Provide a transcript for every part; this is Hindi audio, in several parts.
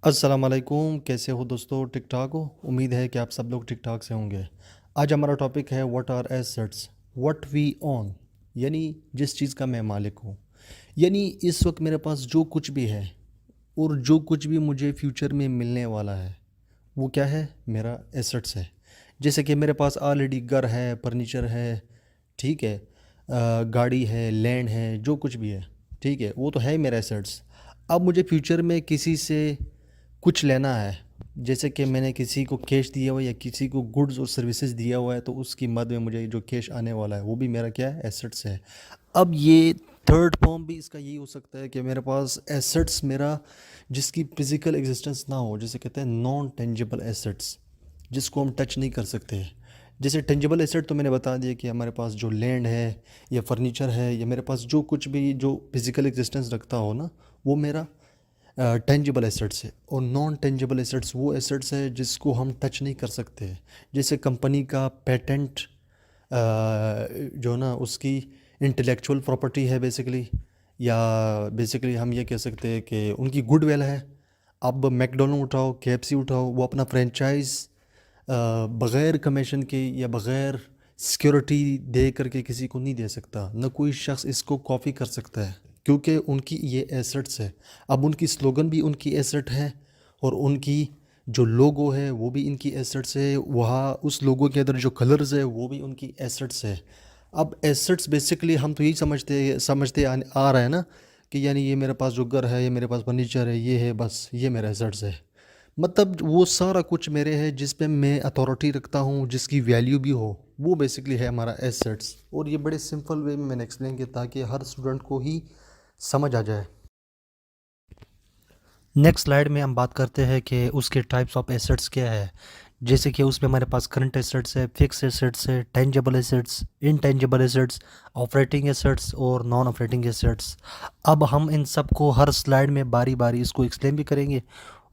अस्सलाम वालेकुम, कैसे हो दोस्तों? ठीक ठाक हो? उम्मीद है कि आप सब लोग ठीक ठाक से होंगे। आज हमारा टॉपिक है what are assets, what we own, यानी जिस चीज़ का मैं मालिक हूँ। यानी इस वक्त मेरे पास जो कुछ भी है और जो कुछ भी मुझे फ्यूचर में मिलने वाला है वो क्या है? मेरा एसेट्स है। जैसे कि मेरे पास ऑलरेडी घर है, फर्नीचर है, ठीक है, गाड़ी है, लैंड है, जो कुछ भी है, ठीक है, वो तो है मेरा एसेट्स। अब मुझे फ्यूचर में किसी से कुछ लेना है, जैसे कि मैंने किसी को कैश दिया हुआ है या किसी को गुड्स और सर्विसेज दिया हुआ है, तो उसकी मद में मुझे जो कैश आने वाला है वो भी मेरा क्या है? एसेट्स है। अब ये थर्ड फॉर्म भी इसका यही हो सकता है कि मेरे पास एसेट्स मेरा जिसकी फिजिकल एग्जिस्टेंस ना हो, जैसे कहते हैं नॉन टेंजिबल एसेट्स, जिसको हम टच नहीं कर सकते। जैसे टेंजिबल एसेट तो मैंने बता दिया कि हमारे पास जो लैंड है या फर्नीचर है या मेरे पास जो कुछ भी जो फिजिकल एग्जिस्टेंस रखता हो ना, वो मेरा टेंजिबल एसेट्स है। और नॉन टेंजिबल एसेट्स वो एसेट्स है जिसको हम टच नहीं कर सकते। जैसे कंपनी का पेटेंट, जो ना उसकी इंटेलेक्चुअल प्रॉपर्टी है बेसिकली, या बेसिकली हम ये कह सकते हैं कि उनकी गुडविल है। अब मैकडोनल्ड उठाओ, केएफसी उठाओ, वो अपना फ्रेंचाइज बग़ैर कमीशन के या बग़ैर सिक्योरिटी दे करके किसी को नहीं दे सकता। न कोई शख्स इसको कॉपी कर सकता है क्योंकि उनकी ये एसेट्स है। अब उनकी स्लोगन भी उनकी एसेट है और उनकी जो लोगो है वो भी इनकी एसेट्स है। वहाँ उस लोगो के अंदर जो कलर्स है वो भी उनकी एसेट्स है। अब एसेट्स बेसिकली हम तो यही समझते आ रहा है ना कि यानी ये मेरे पास जो घर है, ये मेरे पास फर्नीचर है, ये है, बस ये मेरा एसेट्स है। मतलब वो सारा कुछ मेरे है जिस पे मैं अथॉरिटी रखता हूँ, जिसकी वैल्यू भी हो, वो बेसिकली है हमारा एसेट्स। और ये बड़े सिंपल वे में मैंने एक्सप्लेन किया ताकि हर स्टूडेंट को ही समझ आ जाए। नेक्स्ट स्लाइड में हम बात करते हैं कि उसके टाइप्स ऑफ एसेट्स क्या है। जैसे कि उसमें हमारे पास करंट एसेट्स है, फिक्स एसेट्स है, tangible assets, intangible assets, operating assets और नॉन ऑपरेटिंग एसेट्स। अब हम इन सब को हर स्लाइड में बारी बारी इसको एक्सप्लेन भी करेंगे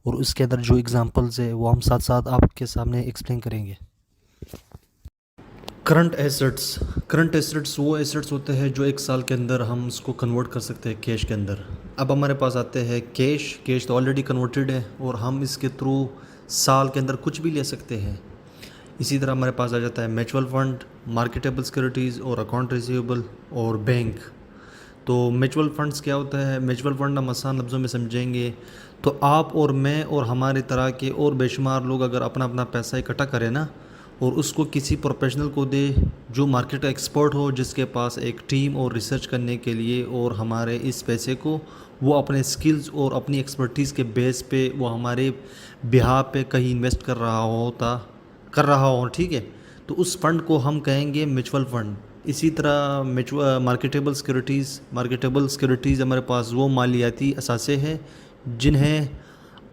और उसके अंदर जो एग्जांपल्स है वो हम साथ साथ आपके सामने एक्सप्लेन करेंगे। करंट एसेट्स वो एसेट्स होते हैं जो एक साल के अंदर हम उसको कन्वर्ट कर सकते हैं कैश के अंदर। अब हमारे पास आते हैं कैश तो ऑलरेडी कन्वर्टेड है और हम इसके थ्रू साल के अंदर कुछ भी ले सकते हैं। इसी तरह हमारे पास आ जाता है म्यूचुअल फंड, मार्केटेबल सिक्योरिटीज़ और अकाउंट रिसीवेबल और बैंक। तो म्यूचुअल फंड्स क्या होता है? म्यूचुअल फंड हम आसान लफ्ज़ों में समझेंगे तो आप और मैं और हमारे तरह के और बेशुमार लोग अगर अपना अपना पैसा इकट्ठा करें ना और उसको किसी प्रोफेशनल को दे जो मार्केट एक्सपर्ट हो, जिसके पास एक टीम और रिसर्च करने के लिए, और हमारे इस पैसे को वो अपने स्किल्स और अपनी एक्सपर्टीज़ के बेस पे वो हमारे बिहाफ पे कहीं इन्वेस्ट कर रहा हो, ठीक है, तो उस फंड को हम कहेंगे म्यूचुअल फंड। इसी तरह मार्केटेबल सिक्योरिटीज़ हमारे पास वो मालियाती असासे हैं जिन्हें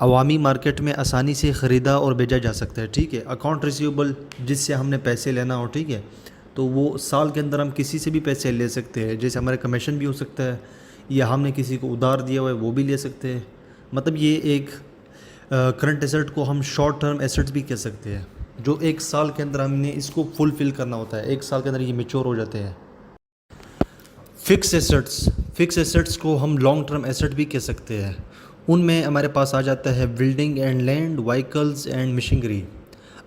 अवामी मार्केट में आसानी से ख़रीदा और बेचा जा सकता है, ठीक है। अकाउंट रिसीवेबल जिससे हमने पैसे लेना हो, ठीक है, तो वो साल के अंदर हम किसी से भी पैसे ले सकते हैं, जैसे हमारे कमीशन भी हो सकता है या हमने किसी को उधार दिया हुआ है वो भी ले सकते हैं। मतलब ये एक करंट एसेट को हम शॉर्ट टर्म एसेट्स भी कह सकते हैं, जो एक साल के अंदर हमने इसको फुलफ़िल करना होता है, एक साल के अंदर ये मेच्योर हो जाते हैं। फिक्स एसेट्स को हम लॉन्ग टर्म एसेट भी कह सकते हैं। उनमें हमारे पास आ जाता है building and land, vehicles and machinery.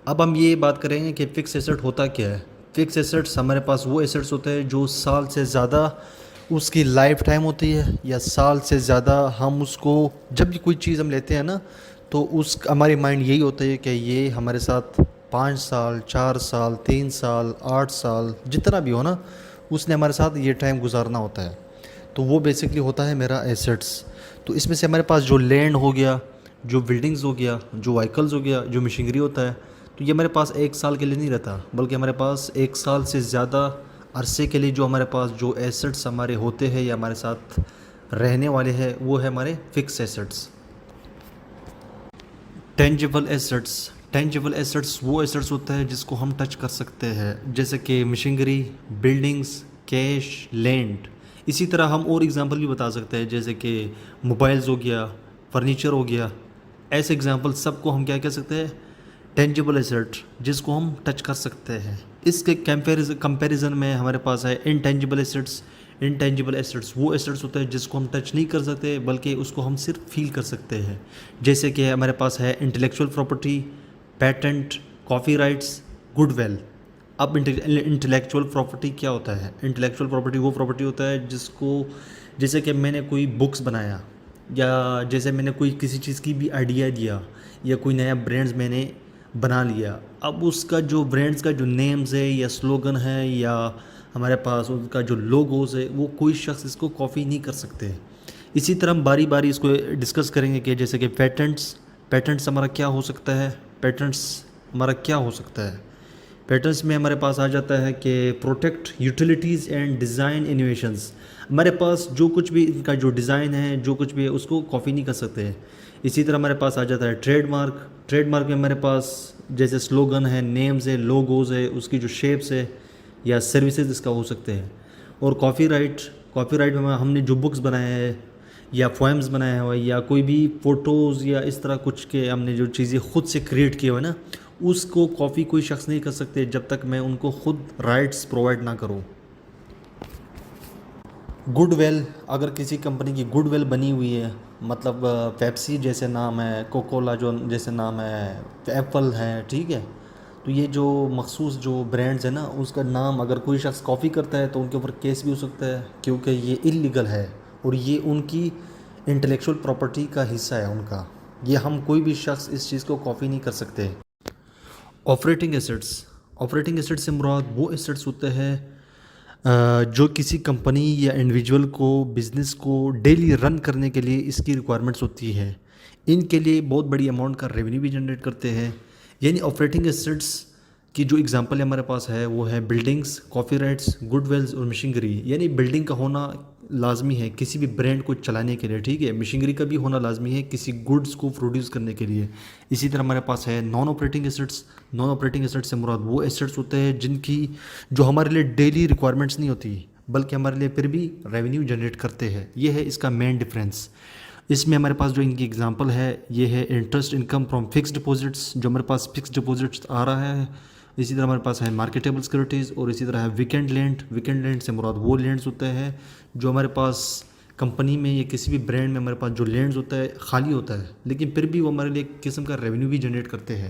अब हम ये बात करेंगे कि फ़िक्स एसेट होता क्या है। फ़िक्स एसेट्स हमारे पास वो एसेट्स होते हैं जो साल से ज़्यादा उसकी लाइफ टाइम होती है, या साल से ज़्यादा हम उसको जब भी कोई चीज़ हम लेते हैं ना तो उस हमारे माइंड यही होता है कि ये हमारे साथ 5 साल, 4 साल, 3 साल, 8 साल, जितना भी हो ना, उसने हमारे साथ ये टाइम गुजारना होता है। तो वो बेसिकली होता है मेरा एसेट्स। तो इसमें से हमारे पास जो लैंड हो गया, जो बिल्डिंग्स हो गया, जो व्हीकल्स हो गया, जो मशीनरी होता है, तो ये हमारे पास एक साल के लिए नहीं रहता, बल्कि हमारे पास एक साल से ज़्यादा अरसे के लिए जो हमारे पास जो एसेट्स हमारे होते हैं या हमारे साथ रहने वाले हैं वो है हमारे फिक्स एसेट्स। टेंजिबल एसेट्स वो एसेट्स होता है जिसको हम टच कर सकते हैं, जैसे कि मशीनरी, बिल्डिंग्स, कैश, लैंड। इसी तरह हम और एग्जांपल भी बता सकते हैं, जैसे कि मोबाइल्स हो गया, फर्नीचर हो गया। ऐसे एग्जांपल सबको हम क्या कह सकते हैं? टेंजिबल एसेट, जिसको हम टच कर सकते हैं। इसके कंपैरिजन में हमारे पास है इनटेंजिबल एसेट्स। इंटेंजिबल एसेट्स वो एसेट्स होते हैं जिसको हम टच नहीं कर सकते बल्कि उसको हम सिर्फ फील कर सकते हैं। जैसे कि हमारे पास है intellectual property, patent, copyrights, goodwill. अब इंटेलेक्चुअल प्रॉपर्टी क्या होता है? इंटेलेक्चुअल प्रॉपर्टी वो प्रॉपर्टी होता है जिसको, जैसे कि मैंने कोई बुक्स बनाया, या जैसे मैंने कोई किसी चीज़ की भी आइडिया दिया, या कोई नया ब्रांड्स मैंने बना लिया। अब उसका जो ब्रांड्स का जो नेम्स है या स्लोगन है या हमारे पास उनका जो लोगोज है, वो कोई शख्स इसको कॉपी नहीं कर सकते। इसी तरह हम बारी बारी इसको डिस्कस करेंगे कि जैसे कि पेटेंट्स हमारा क्या हो सकता है? पेटेंट्स हमारा क्या हो सकता है? पेटेंट्स में हमारे पास आ जाता है कि protect utilities and design innovations. हमारे पास जो कुछ भी इनका जो डिज़ाइन है, जो कुछ भी है, उसको कॉपी नहीं कर सकते। इसी तरह हमारे पास आ जाता है ट्रेडमार्क में हमारे पास जैसे स्लोगन है, नेम्स है, लोगोज़ है, उसकी जो शेप्स है या सर्विसेज इसका हो सकते हैं। और कॉपीराइट में हमने जो बुक्स बनाए हैं या पोएम्स बनाए हुए या कोई भी फ़ोटोज़ या इस तरह कुछ के हमने जो चीज़ें खुद से क्रिएट किए हुए ना, उसको कॉपी कोई शख्स नहीं कर सकते जब तक मैं उनको खुद राइट्स प्रोवाइड ना करूँ। गुडविल, अगर किसी कंपनी की गुडविल बनी हुई है, मतलब पेप्सी जैसे नाम है, कोकोला जो जैसे नाम है, एप्पल है, ठीक है, तो ये जो मखसूस जो ब्रांड्स है ना, उसका नाम अगर कोई शख्स कॉपी करता है तो उनके ऊपर केस भी हो सकता है, क्योंकि ये इलीगल है और ये उनकी इंटेलेक्चुअल प्रॉपर्टी का हिस्सा है उनका। ये हम कोई भी शख्स इस चीज़ को कॉपी नहीं कर सकते। ऑपरेटिंग एसेट्स से मुराद वो एसेट्स होते हैं जो किसी कंपनी या इंडिविजुअल को, बिज़नेस को डेली रन करने के लिए इसकी रिक्वायरमेंट्स होती है। इनके लिए बहुत बड़ी अमाउंट का रेवेन्यू भी जनरेट करते हैं। यानी ऑपरेटिंग एसेट्स की जो एग्जांपल हमारे पास है वो है बिल्डिंग्स, कॉपीराइट्स, गुडविल्स और मशीनरी। यानी बिल्डिंग का होना लाजमी है किसी भी ब्रांड को चलाने के लिए, ठीक है। मशीनरी का भी होना लाजमी है किसी गुड्स को प्रोड्यूस करने के लिए। इसी तरह हमारे पास है नॉन ऑपरेटिंग एसेट्स से मुराद वो एसेट्स होते हैं जिनकी जो हमारे लिए डेली रिक्वायरमेंट्स नहीं होती बल्कि हमारे लिए फिर भी रेवेन्यू जनरेट करते हैं। ये है इसका मेन डिफरेंस। इसमें हमारे पास जो इनकी एग्जांपल है ये है interest income from fixed deposits, जो हमारे पास फिक्स्ड डिपॉजिट्स आ रहा है। इसी तरह हमारे पास है मार्केटेबल सिक्योरिटीज़ और इसी तरह है वीकेंड लैंड से मुराद वो लैंड्स होते हैं जो हमारे पास कंपनी में या किसी भी ब्रांड में हमारे पास जो लैंड्स होता है खाली होता है, लेकिन फिर भी वो हमारे लिए एक किस्म का रेवेन्यू भी जनरेट करते हैं।